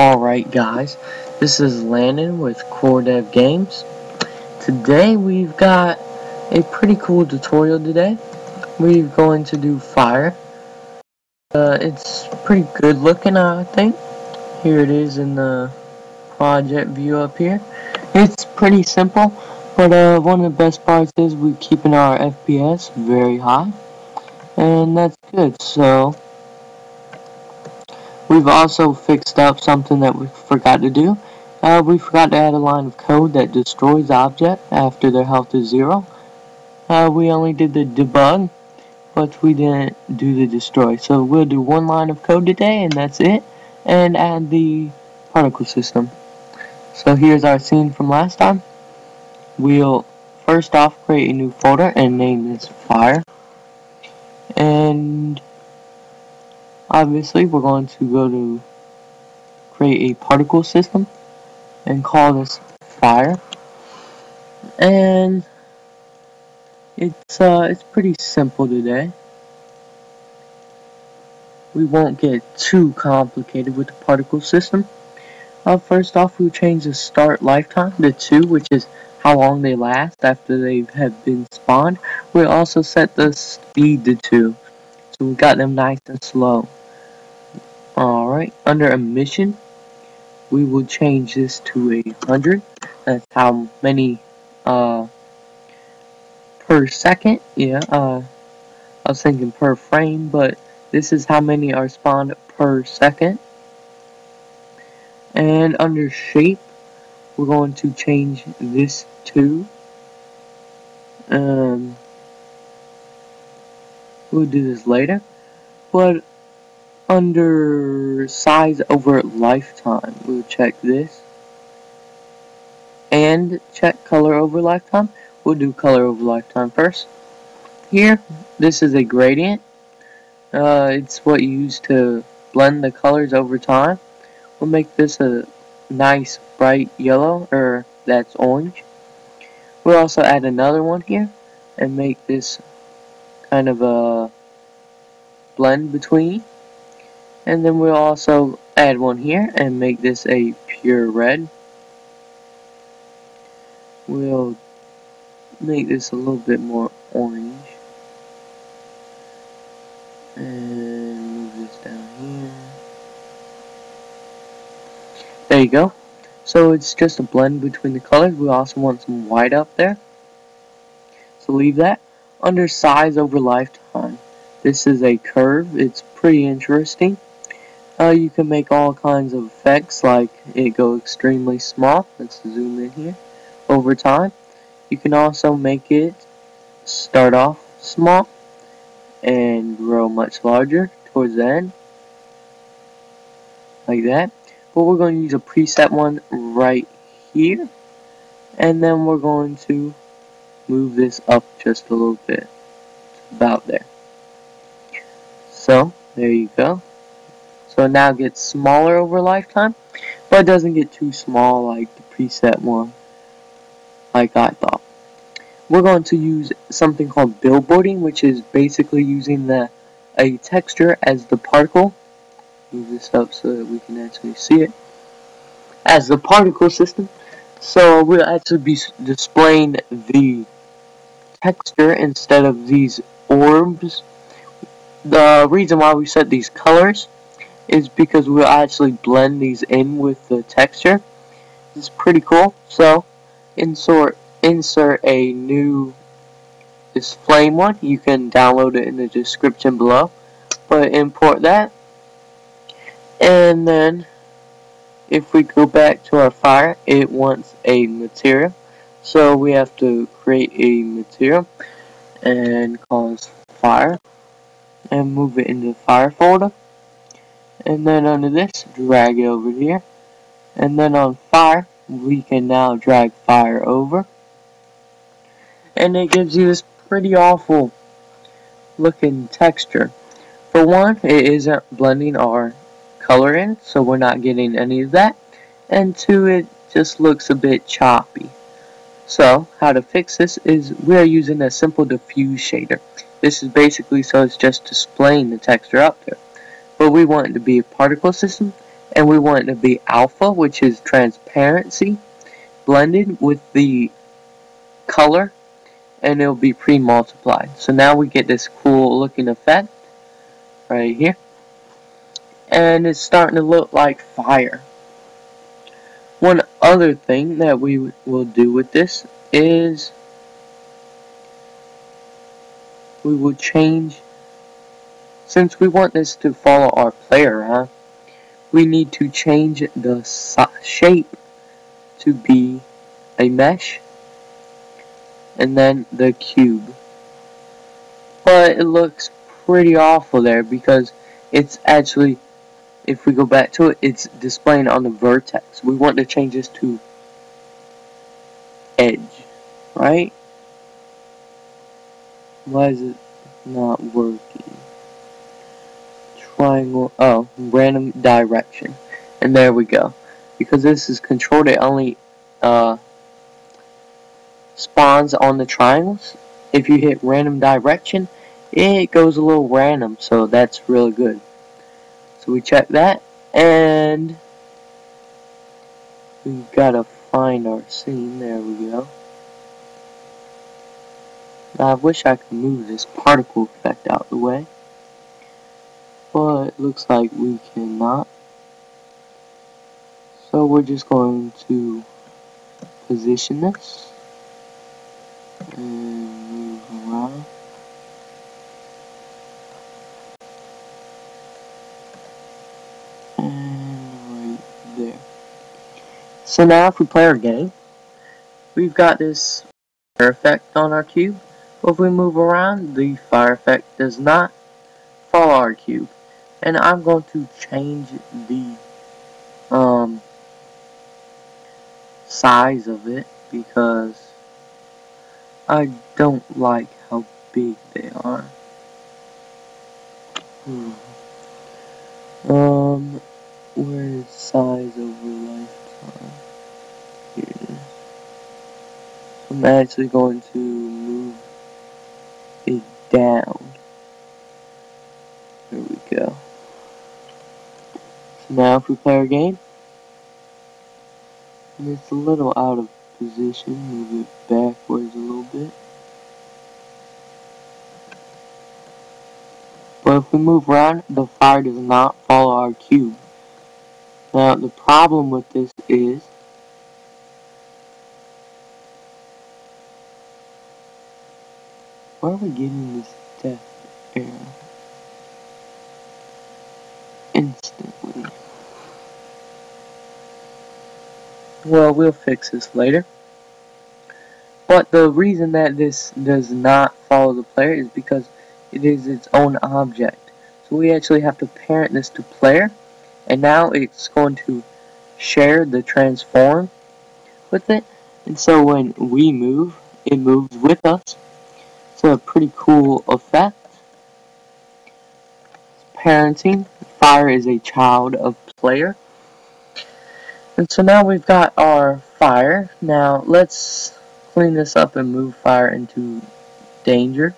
Alright guys, this is Landon with Core Dev Games. Today we've got a pretty cool tutorial today. We're going to do fire. It's pretty good looking, I think. Here it is in the project view up here. It's pretty simple, but one of the best parts is we're keeping our FPS very high. And that's good, so we've also fixed up something that we forgot to do. We forgot to add a line of code that destroys object after their health is 0. We only did the debug, but we didn't do the destroy. So we'll do one line of code today, and that's it, and add the particle system. So here's our scene from last time. We'll first off create a new folder and name this fire. And obviously we're going to go to create a particle system and call this fire. And it's pretty simple today. We won't get too complicated with the particle system. First off, we'll change the start lifetime to 2, which is how long they last after they have been spawned. We'll also set the speed to 2, so we got them nice and slow. Alright, under emission, we will change this to 100. That's how many per second. Yeah, I was thinking per frame, but this is how many are spawned per second. And under shape, we're going to change this to we'll do this later, but under size over lifetime, we'll check this and check color over lifetime. We'll do color over lifetime first. Here, this is a gradient. It's what you use to blend the colors over time. We'll make this a nice bright yellow, or that's orange. We'll also add another one here and make this kind of a blend between. And then we'll also add one here and make this a pure red. We'll make this a little bit more orange. And move this down here. There you go. So it's just a blend between the colors. We also want some white up there, so leave that. Under size over lifetime, this is a curve. It's pretty interesting. You can make all kinds of effects, like it go extremely small. Let's zoom in here. Over time, you can also make it start off small and grow much larger towards the end, like that. But we're going to use a preset one right here, and then we're going to move this up just a little bit, about there. So there you go. So now it gets smaller over lifetime, but it doesn't get too small like the preset one, like I thought. We're going to use something called billboarding, which is basically using a texture as the particle. Move this up so that we can actually see it as the particle system. So we'll actually be displaying the texture instead of these orbs. The reason why we set these colors is because we'll actually blend these in with the texture. It's pretty cool. So insert a new flame one. You can download it in the description below, but import that. And then if we go back to our fire, it wants a material, so we have to create a material and call this fire and move it into the fire folder. And then under this, drag it over here, and then on fire we can now drag fire over, and it gives you this pretty awful looking texture. For one, it isn't blending our color in, so we're not getting any of that, and two, it just looks a bit choppy. So how to fix this is we are using a simple diffuse shader. This is basically so it's just displaying the texture up there, but we want it to be a particle system, and we want it to be alpha, which is transparency, blended with the color, and it'll be pre-multiplied. So now we get this cool looking effect right here, and it's starting to look like fire. One other thing that we will do with this is we will change, since we want this to follow our player around, we need to change the shape to be a mesh and then the cube. But it looks pretty awful there because it's actually, if we go back to it, it's displaying on the vertex. We want to change this to edge, right? Why is it not working? Triangle, oh, random direction. And there we go. Because this is controlled, it only spawns on the triangles. If you hit random direction, it goes a little random, so that's really good. So we check that, and we've got to find our scene. There we go. Now, I wish I could move this particle effect out of the way, but it looks like we cannot. So we're just going to position this and move around. And right there. So now if we play our game, we've got this fire effect on our cube. But if we move around, the fire effect does not follow our cube. And I'm going to change the size of it because I don't like how big they are. Where is size over lifetime? Here it is. I'm actually going to move it down. There we go. So now if we play our game, and it's a little out of position, move it backwards a little bit. But if we move around, the fire does not follow our cube. Now the problem with this is where are we getting this death arrow? Instantly. Well, we'll fix this later. But the reason that this does not follow the player is because it is its own object. So we actually have to parent this to player, and now it's going to share the transform with it. And so when we move, it moves with us. It's a pretty cool effect. Parenting. Fire is a child of player. And so now we've got our fire. Now let's clean this up and move fire into danger.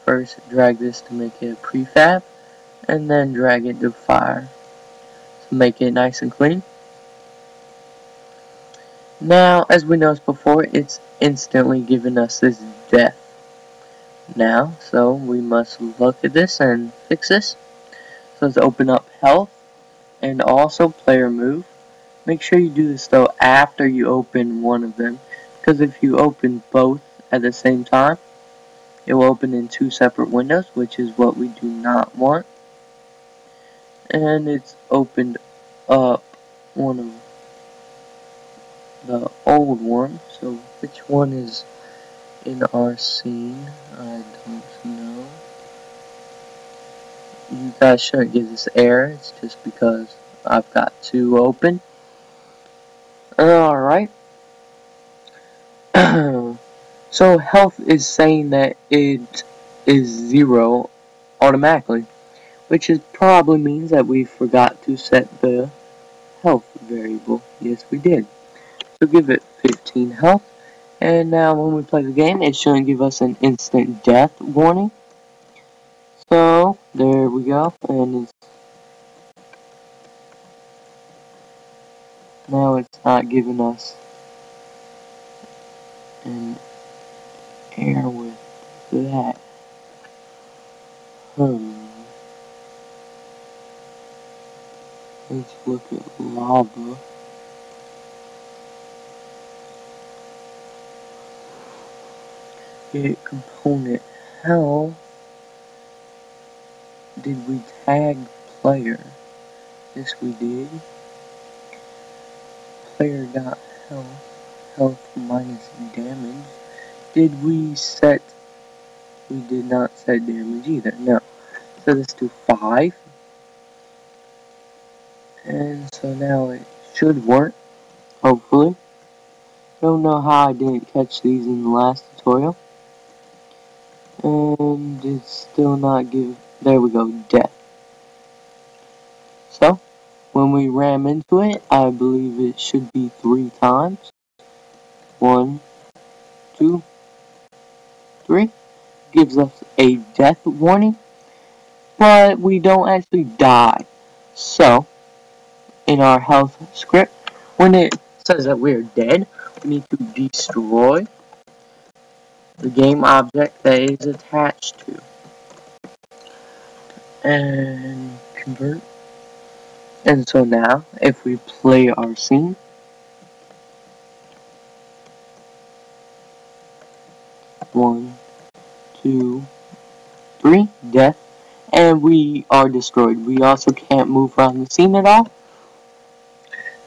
First, drag this to make it a prefab, and then drag it to fire to make it nice and clean. Now, as we noticed before, it's instantly giving us this death now, so we must look at this and fix this. So let's open up health and also player move. Make sure you do this though after you open one of them, because if you open both at the same time, it will open in two separate windows, which is what we do not want. And it's opened up one of the old one, so which one is in our scene? I don't know. You guys shouldn't get this error, it's just because I've got two open. Alright. So health is saying that it is 0 automatically, which is probably means that we forgot to set the health variable. Yes, we did. So give it 15 health, and now when we play the game, it shouldn't give us an instant death warning. So there we go, and Now it's not giving us an error with that. Let's look at lava. Get component. How did we tag player? Yes, we did. Player.health minus damage. Did we set? We did not set damage either. No. So let's do 5. And so now it should work. Hopefully. Don't know how I didn't catch these in the last tutorial. And it's still not give. There we go. Death. So when we ram into it, I believe it should be 3 times. 1, 2, 3. Gives us a death warning, but we don't actually die. So in our health script, when it says that we're dead, we need to destroy the game object that is attached to and convert. And so now if we play our scene, 1, 2, 3, death, and we are destroyed. We also can't move around the scene at all,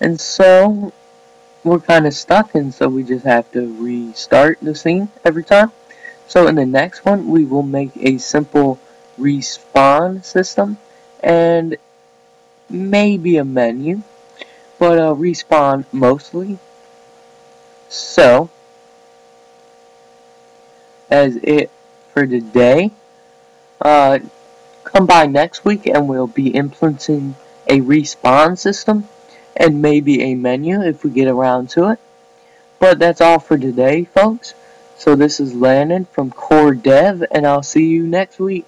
and so we're kind of stuck, and so we just have to restart the scene every time. So in the next one, we will make a simple respawn system and maybe a menu, but respawn mostly. So as it for today. Come by next week and we'll be implementing a respawn system and maybe a menu if we get around to it. But that's all for today, folks. So this is Landon from Core Dev, and I'll see you next week.